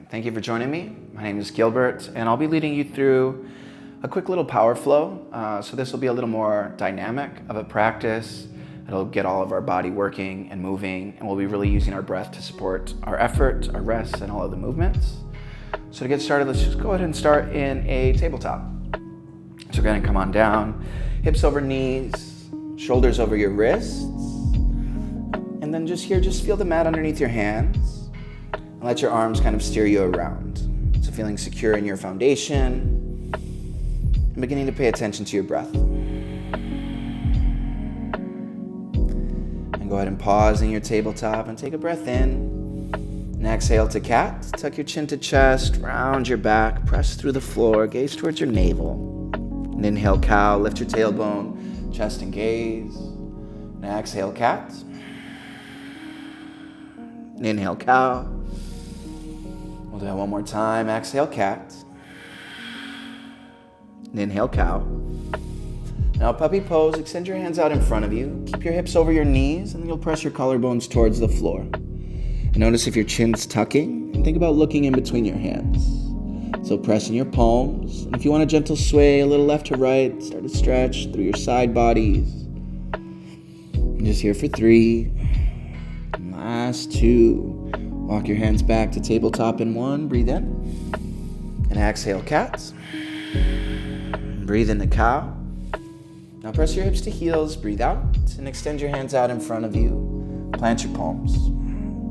Thank you for joining me. My name is Gilbert, and I'll be leading you through a quick little power flow. So this will be a little more dynamic of a practice. It'll get all of our body working and moving, and we'll be really using our breath to support our effort, our rest, and all of the movements. So to get started, let's just go ahead and start in a tabletop. So go ahead and come on down, hips over knees, shoulders over your wrists, and then just feel the mat underneath your hands. And let your arms kind of steer you around. So feeling secure in your foundation and beginning to pay attention to your breath. And go ahead and pause in your tabletop and take a breath in. And exhale to cat. Tuck your chin to chest, round your back, press through the floor, gaze towards your navel. And inhale cow, lift your tailbone, chest and gaze. And exhale cat. And inhale cow. We'll do that one more time. Exhale, cat. And inhale, cow. Now, puppy pose. Extend your hands out in front of you. Keep your hips over your knees, and then you'll press your collarbones towards the floor. And notice if your chin's tucking, and think about looking in between your hands. So press in your palms. And if you want a gentle sway, a little left to right, start to stretch through your side bodies. And just here for 3. And last 2. Walk your hands back to tabletop in 1. Breathe in. And exhale, cat. Breathe in the cow. Now press your hips to heels. Breathe out. And extend your hands out in front of you. Plant your palms.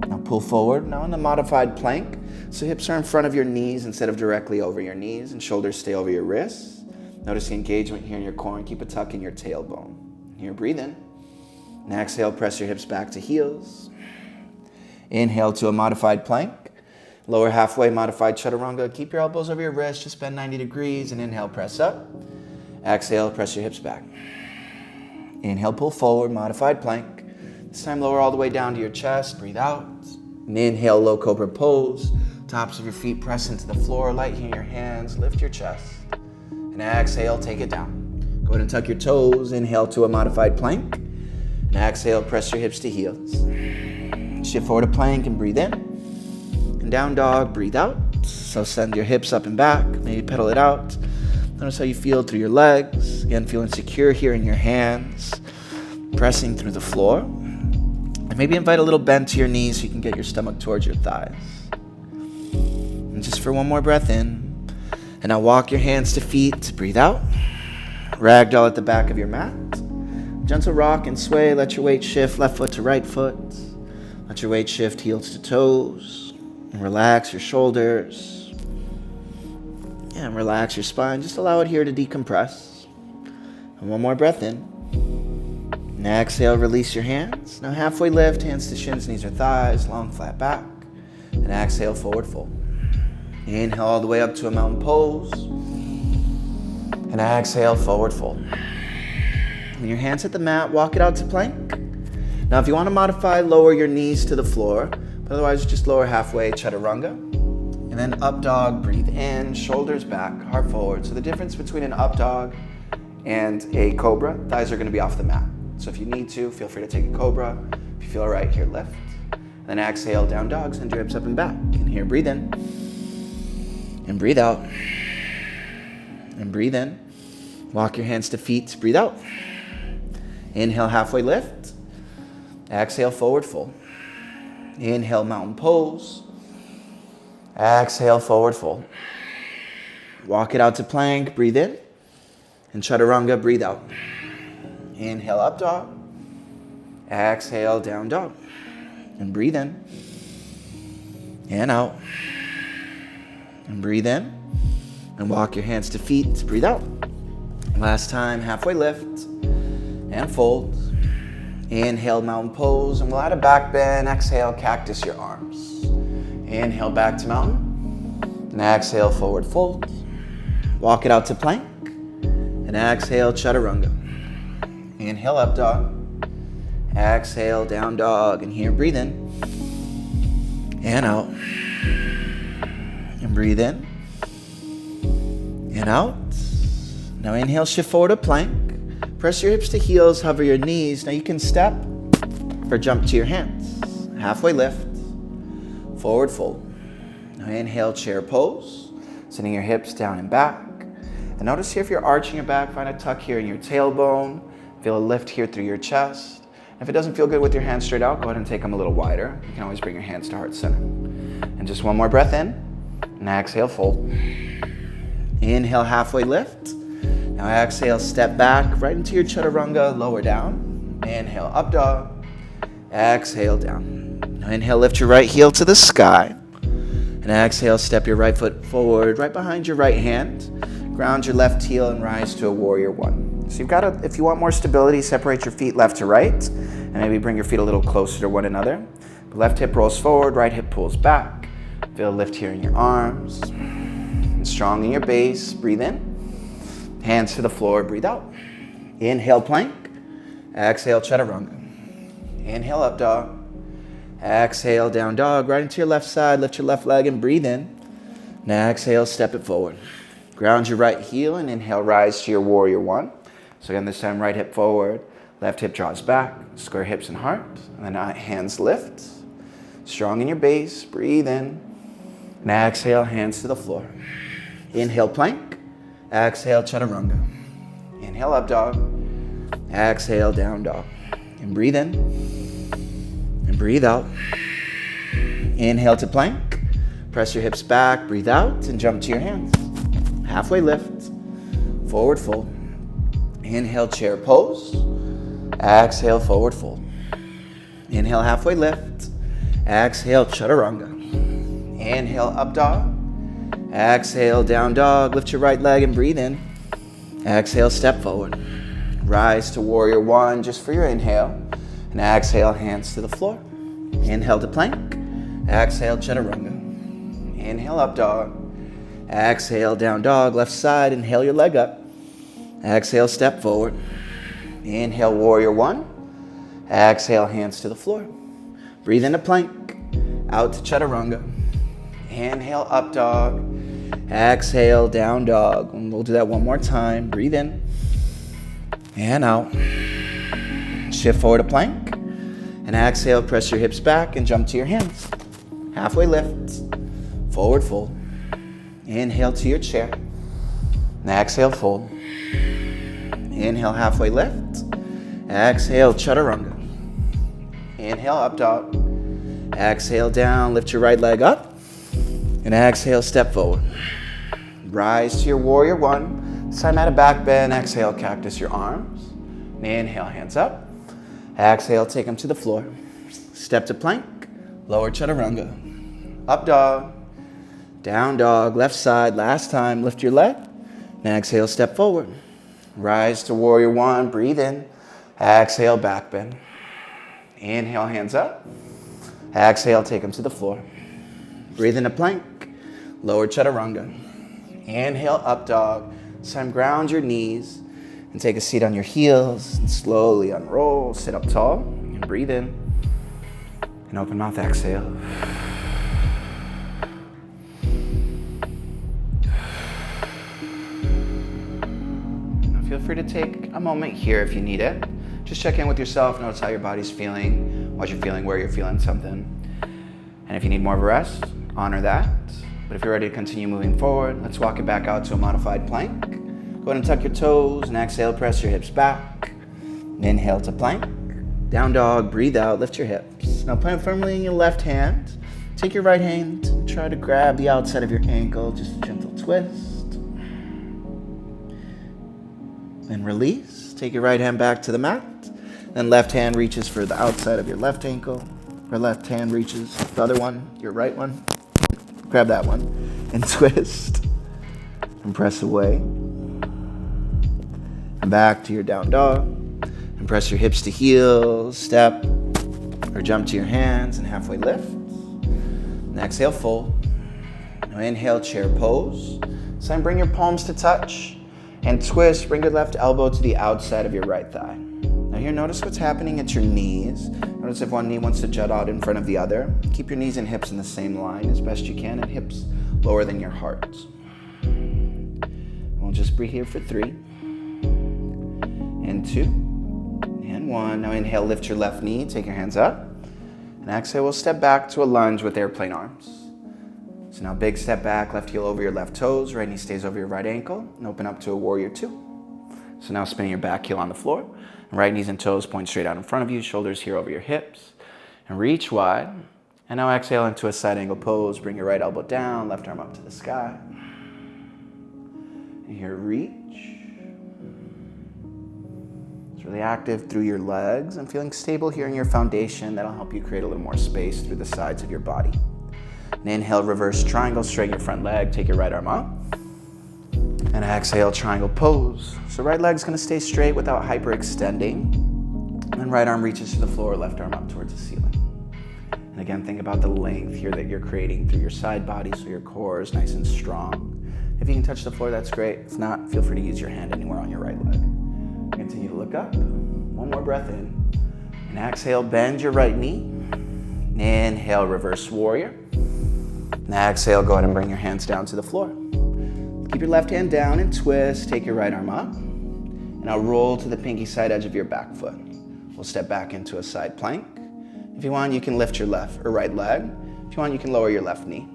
Now pull forward. Now in the modified plank. So hips are in front of your knees instead of directly over your knees. And shoulders stay over your wrists. Notice the engagement here in your core. And keep a tuck in your tailbone. Here, breathe in. And exhale, press your hips back to heels. Inhale to a modified plank. Lower halfway, modified chaturanga. Keep your elbows over your wrists, just bend 90 degrees, and inhale, press up. Exhale, press your hips back. Inhale, pull forward, modified plank. This time lower all the way down to your chest, breathe out. And inhale, low cobra pose. Tops of your feet press into the floor, light here in your hands, lift your chest. And exhale, take it down. Go ahead and tuck your toes, inhale to a modified plank. And exhale, press your hips to heels. Shift forward to plank and breathe in. And down dog, breathe out. So send your hips up and back. Maybe pedal it out. Notice how you feel through your legs. Again, feeling secure here in your hands. Pressing through the floor. And maybe invite a little bend to your knees so you can get your stomach towards your thighs. And just for one more breath in. And now walk your hands to feet. Breathe out. Ragdoll at the back of your mat. Gentle rock and sway. Let your weight shift left foot to right foot. Let your weight shift heels to toes, and relax your shoulders, and relax your spine. Just allow it here to decompress. And one more breath in. And exhale, release your hands. Now halfway lift, hands to shins, knees or thighs, long flat back. And exhale, forward fold. Inhale all the way up to a mountain pose. And exhale, forward fold. And your hands hit the mat, walk it out to plank. Now, if you want to modify, lower your knees to the floor, but otherwise just lower halfway, chaturanga. And then up dog, breathe in, shoulders back, heart forward. So the difference between an up dog and a cobra, thighs are going to be off the mat. So if you need to, feel free to take a cobra. If you feel all right, here, lift. And then exhale, down dog, send your hips up and back. And here, breathe in. And breathe out. And breathe in. Walk your hands to feet, breathe out. Inhale, halfway lift. Exhale, forward fold. Inhale, mountain pose. Exhale, forward fold. Walk it out to plank, breathe in. And chaturanga, breathe out. Inhale, up dog. Exhale, down dog. And breathe in. And out. And breathe in. And walk your hands to feet, breathe out. Last time, halfway lift. And fold. Inhale, mountain pose, and we'll add a back bend. Exhale, cactus your arms. Inhale, back to mountain. And exhale, forward fold. Walk it out to plank. And exhale, chaturanga. Inhale, up dog. Exhale, down dog. And here, breathe in. And out. And breathe in. And out. Now inhale, shift forward to plank. Press your hips to heels, hover your knees. Now you can step or jump to your hands. Halfway lift, forward fold. Now Now inhale, chair pose. Sending your hips down and back. And notice here if you're arching your back, find a tuck here in your tailbone. Feel a lift here through your chest. And if it doesn't feel good with your hands straight out, go ahead and take them a little wider. You can always bring your hands to heart center. And just one more breath in. And exhale, fold. Inhale, halfway lift. Now exhale, step back right into your chaturanga, lower down. Inhale, up dog. Exhale, down. Now inhale, lift your right heel to the sky. And exhale, step your right foot forward, right behind your right hand. Ground your left heel and rise to a warrior one. So you've got to, if you want more stability, separate your feet left to right. And maybe bring your feet a little closer to one another. Left hip rolls forward, right hip pulls back. Feel a lift here in your arms. And strong in your base, breathe in. Hands to the floor, breathe out. Inhale, plank. Exhale, chaturanga. Inhale, up dog. Exhale, down dog. Right into your left side, lift your left leg and breathe in. Now exhale, step it forward. Ground your right heel and inhale, rise to your warrior one. So again, this time right hip forward, left hip draws back, square hips and heart. And then hands lift. Strong in your base, breathe in. Now exhale, hands to the floor. Inhale, plank. Exhale, chaturanga. Inhale, up dog. Exhale, down dog. And breathe in. And breathe out. Inhale to plank. Press your hips back, breathe out, and jump to your hands. Halfway lift. Forward fold. Inhale, chair pose. Exhale, forward fold. Inhale, halfway lift. Exhale, chaturanga. Inhale, up dog. Exhale, down dog. Lift your right leg and breathe in. Exhale, step forward. Rise to warrior one just for your inhale. And exhale, hands to the floor. Inhale to plank. Exhale, chaturanga. Inhale, up dog. Exhale, down dog. Left side, inhale your leg up. Exhale, step forward. Inhale, warrior one. Exhale, hands to the floor. Breathe into plank. Out to chaturanga. Inhale, up dog. Exhale, down dog. And we'll do that one more time. Breathe in. And out. Shift forward to plank. And exhale, press your hips back and jump to your hands. Halfway lift. Forward fold. Inhale to your chair. And exhale, fold. Inhale, halfway lift. Exhale, chaturanga. Inhale, up dog. Exhale, down. Lift your right leg up. And exhale, step forward. Rise to your warrior one. This time at a back bend. Exhale, cactus your arms. And inhale, hands up. Exhale, take them to the floor. Step to plank. Lower chaturanga. Up dog. Down dog. Left side. Last time. Lift your leg. And exhale, step forward. Rise to warrior one. Breathe in. Exhale, back bend. Inhale, hands up. Exhale, take them to the floor. Breathe into plank. Lower chaturanga. Inhale, up dog. This time ground your knees and take a seat on your heels and slowly unroll. Sit up tall and breathe in. And open mouth, exhale. Now feel free to take a moment here if you need it. Just check in with yourself. Notice how your body's feeling, what you're feeling, where you're feeling something. And if you need more of a rest, honor that. But if you're ready to continue moving forward, let's walk it back out to a modified plank. Go ahead and tuck your toes and exhale, press your hips back. Inhale to plank. Down dog, breathe out, lift your hips. Now plant firmly in your left hand. Take your right hand and try to grab the outside of your ankle, just a gentle twist. Then release. Take your right hand back to the mat. Then left hand reaches for the outside of your left ankle. Or left hand reaches the other one, your right one. Grab that one and twist and press away. And back to your down dog. And press your hips to heels, step or jump to your hands and halfway lift. And exhale, fold. Now inhale, chair pose. So then bring your palms to touch and twist. Bring your left elbow to the outside of your right thigh. Now here, notice what's happening at your knees. Notice if one knee wants to jut out in front of the other. Keep your knees and hips in the same line as best you can, and hips lower than your heart. We'll just breathe here for 3, and 2, and 1. Now inhale, lift your left knee, take your hands up. And exhale, we'll step back to a lunge with airplane arms. So now big step back, left heel over your left toes, right knee stays over your right ankle, and open up to a warrior two. So now spinning your back heel on the floor, and right knees and toes point straight out in front of you, shoulders here over your hips, and reach wide. And now exhale into a side angle pose, bring your right elbow down, left arm up to the sky. And here, reach. It's really active through your legs and feeling stable here in your foundation. That'll help you create a little more space through the sides of your body. And inhale, reverse triangle, straighten your front leg, take your right arm up. And exhale, triangle pose. So right leg's gonna stay straight without hyperextending. And right arm reaches to the floor, left arm up towards the ceiling. And again, think about the length here that you're creating through your side body so your core is nice and strong. If you can touch the floor, that's great. If not, feel free to use your hand anywhere on your right leg. Continue to look up. One more breath in. And exhale, bend your right knee. Inhale, reverse warrior. And exhale, go ahead and bring your hands down to the floor. Keep your left hand down and twist. Take your right arm up. And now roll to the pinky side edge of your back foot. We'll step back into a side plank. If you want, you can lift your left or right leg. If you want, you can lower your left knee.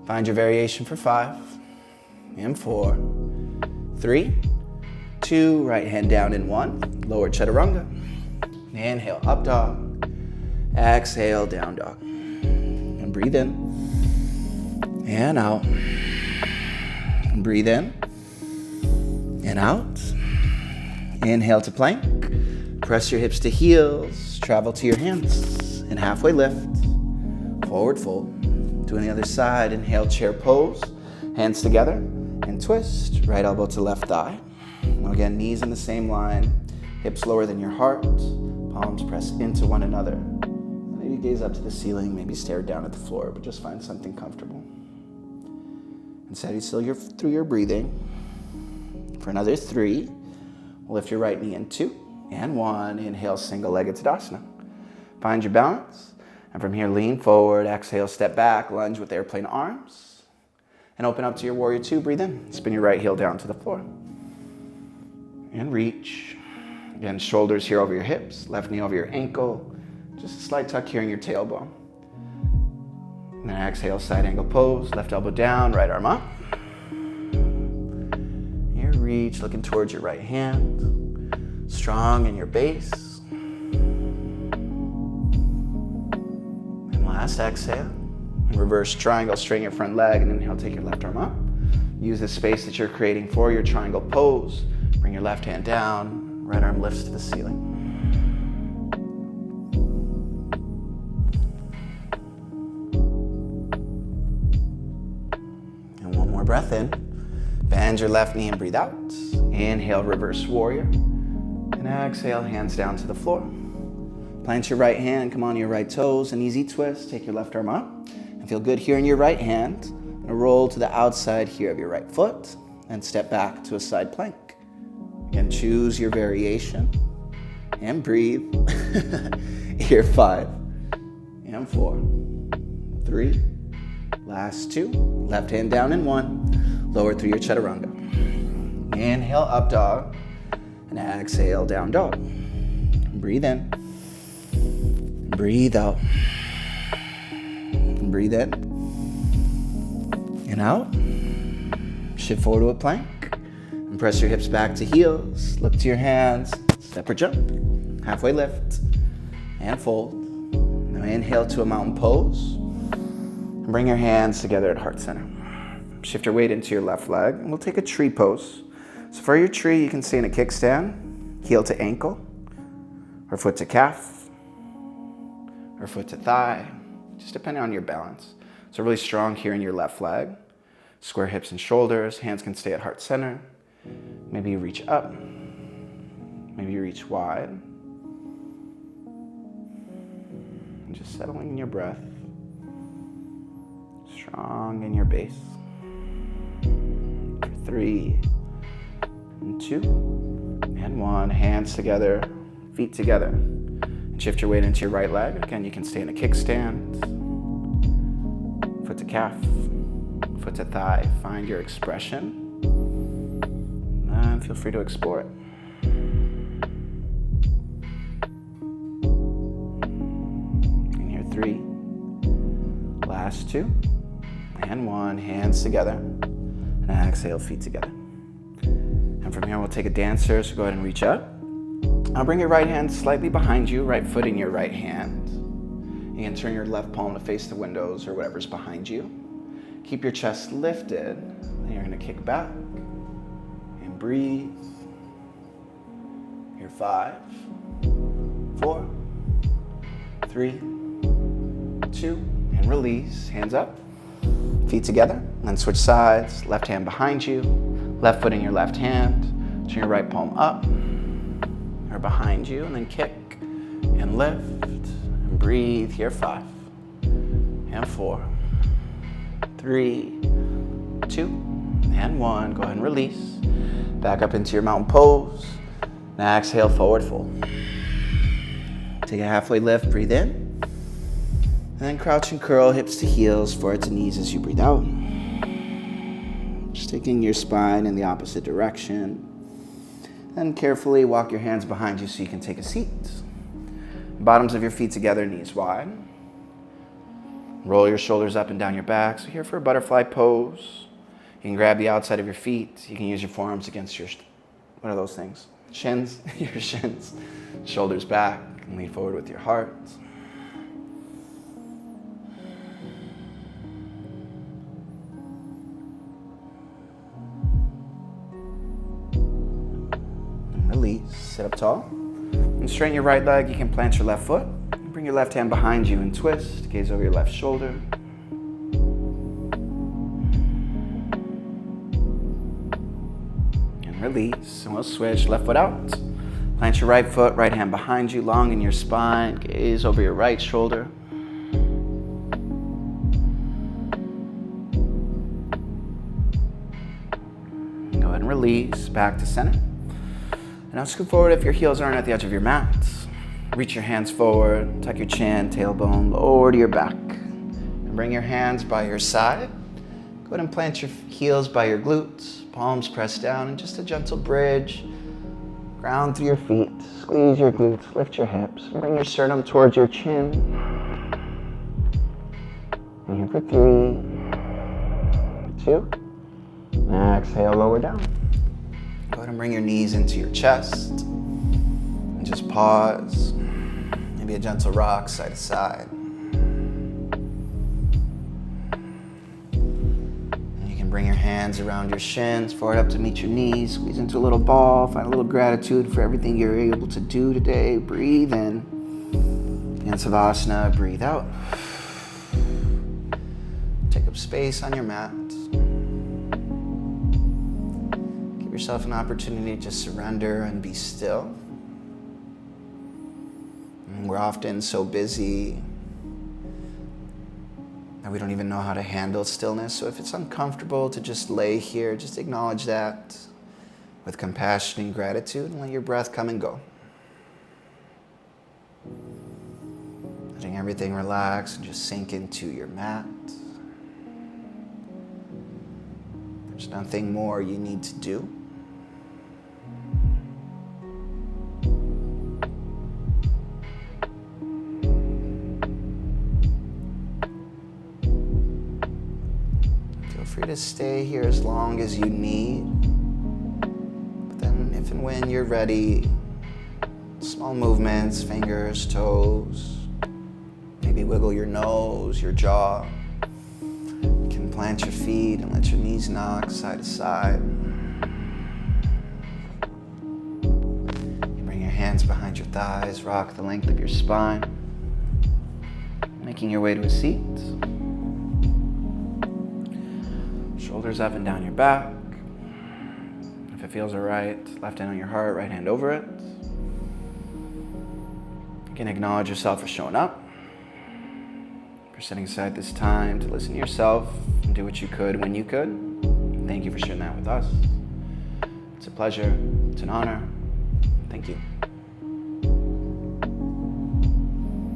Find your variation for 5 and 4, 3, 2, right hand down in 1, lower chaturanga. Inhale, up dog. Exhale, down dog. And breathe in and out. And breathe in and out. Inhale to plank. Press your hips to heels. Travel to your hands. And halfway lift. Forward fold. Doing the other side. Inhale, chair pose. Hands together. And twist. Right elbow to left thigh. Now again, knees in the same line. Hips lower than your heart. Palms press into one another. Maybe gaze up to the ceiling. Maybe stare down at the floor. But just find something comfortable. And steady still through your breathing. For another 3. Lift your right knee in 2 and 1. Inhale, single-legged Tadasana. Find your balance. And from here, lean forward. Exhale, step back. Lunge with airplane arms. And open up to your warrior two. Breathe in. Spin your right heel down to the floor. And reach. Again, shoulders here over your hips. Left knee over your ankle. Just a slight tuck here in your tailbone. And then exhale, side angle pose. Left elbow down, right arm up. Here, reach, looking towards your right hand. Strong in your base. And last exhale. Reverse triangle, straighten your front leg, and inhale, take your left arm up. Use the space that you're creating for your triangle pose. Bring your left hand down, right arm lifts to the ceiling. And one more breath in. Bend your left knee and breathe out. Inhale, reverse warrior. And exhale, hands down to the floor. Plant your right hand, come on your right toes, an easy twist. Take your left arm up. And feel good here in your right hand. And roll to the outside here of your right foot. And step back to a side plank. Again, choose your variation. And breathe. Here, 5 and 4, 3, last 2. Left hand down in 1. Lower through your chaturanga. Inhale, up dog. And exhale, down dog. Breathe in. Breathe out. Breathe in. And out. Shift forward to a plank. And press your hips back to heels. Look to your hands. Step or jump. Halfway lift. And fold. Now inhale to a mountain pose. And bring your hands together at heart center. Shift your weight into your left leg. And we'll take a tree pose. So for your tree, you can stay in a kickstand. Heel to ankle. Or foot to calf. Or foot to thigh. Just depending on your balance. So really strong here in your left leg. Square hips and shoulders. Hands can stay at heart center. Maybe you reach up. Maybe you reach wide. And just settling in your breath. Strong in your base. 3 and 2 and 1. Hands together, feet together. And shift your weight into your right leg. Again, you can stay in a kickstand. Foot to calf, foot to thigh. Find your expression. And feel free to explore it. And here, 3. Last 2. and 1, hands together. And exhale, feet together. And from here, we'll take a dancer, so go ahead and reach up. I'll bring your right hand slightly behind you, right foot in your right hand. You can turn your left palm to face the windows or whatever's behind you. Keep your chest lifted, and you're gonna kick back and breathe. Here, 5, 4, 3, 2, and release. Hands up, feet together, and then switch sides. Left hand behind you, left foot in your left hand. Turn your right palm up or behind you, and then kick and lift and breathe. Here, 5 and 4, 3, 2, and 1. Go ahead and release. Back up into your mountain pose. Now exhale, forward fold. Take a halfway lift, breathe in. And then crouch and curl, hips to heels, forward to knees as you breathe out. Just taking your spine in the opposite direction. And carefully walk your hands behind you so you can take a seat. Bottoms of your feet together, knees wide. Roll your shoulders up and down your back. So here for a butterfly pose. You can grab the outside of your feet. You can use your forearms against your, what are those things? Shins, your shins. Shoulders back, and lean forward with your heart. And release, sit up tall. And straighten your right leg. You can plant your left foot. Bring your left hand behind you and twist. Gaze over your left shoulder. Release, and we'll switch. Left foot out. Plant your right foot, right hand behind you, long in your spine. Gaze over your right shoulder. And go ahead and release, back to center. And now scoot forward if your heels aren't at the edge of your mat. Reach your hands forward, tuck your chin, tailbone, lower to your back. And bring your hands by your side. Go ahead and plant your heels by your glutes. Palms pressed down, and just a gentle bridge. Ground through your feet. Squeeze your glutes, lift your hips. Bring your sternum towards your chin. And here for 3, 2. And exhale, lower down. Go ahead and bring your knees into your chest. And just pause. Maybe a gentle rock side to side. Bring your hands around your shins, forward up to meet your knees. Squeeze into a little ball. Find a little gratitude for everything you're able to do today. Breathe in. In Savasana, breathe out. Take up space on your mat. Give yourself an opportunity to just surrender and be still. And we're often so busy and we don't even know how to handle stillness. So if it's uncomfortable to just lay here, just acknowledge that with compassion and gratitude and let your breath come and go. Letting everything relax and just sink into your mat. There's nothing more you need to do. Free to stay here as long as you need. But then if and when you're ready, small movements, fingers, toes, maybe wiggle your nose, your jaw. You can plant your feet and let your knees knock side to side. You bring your hands behind your thighs, rock the length of your spine, making your way to a seat. Shoulders up and down your back. If it feels all right, left hand on your heart, right hand over it. You can acknowledge yourself for showing up, for setting aside this time to listen to yourself and do what you could when you could. Thank you for sharing that with us. It's a pleasure. It's an honor. Thank you.